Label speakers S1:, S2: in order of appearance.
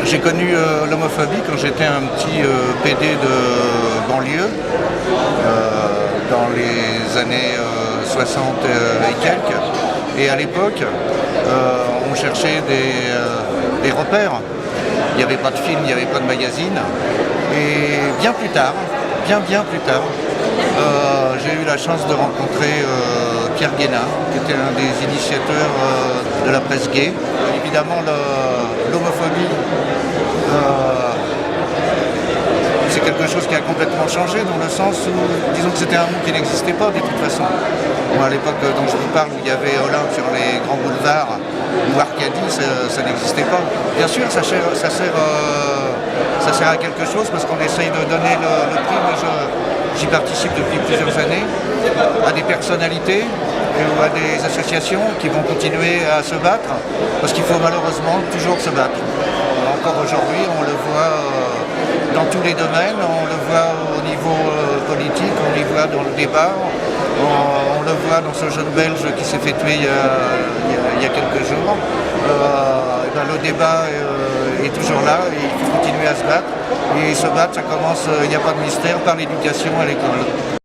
S1: J'ai connu l'homophobie quand j'étais un petit PD de banlieue, dans les années 60 et quelques. Et à l'époque, on cherchait des repères. Il n'y avait pas de film, il n'y avait pas de magazine. Et bien plus tard, bien plus tard, j'ai eu la chance de rencontrer Pierre Guénat, qui était un des initiateurs de la presse gay. Évidemment, l'homophobie, c'est quelque chose qui a complètement changé, dans le sens où, disons que c'était un mot qui n'existait pas de toute façon. Moi, à l'époque dont je vous parle, où il y avait Olympe sur les grands boulevards, ou Arcadie, ça n'existait pas. Bien sûr, ça sert à quelque chose, parce qu'on essaye de donner le prix. Moi, j'y participe depuis plusieurs années, à des personnalités ou à des associations qui vont continuer à se battre, parce qu'il faut malheureusement toujours se battre. Encore aujourd'hui, on le voit dans tous les domaines, on le voit au niveau politique, on le voit dans le débat, on le voit dans ce jeune Belge qui s'est fait tuer il y a quelques jours. Le débat est toujours là, et il faut continuer à se battre. Et se battre, ça commence, il n'y a pas de mystère, par l'éducation à l'école.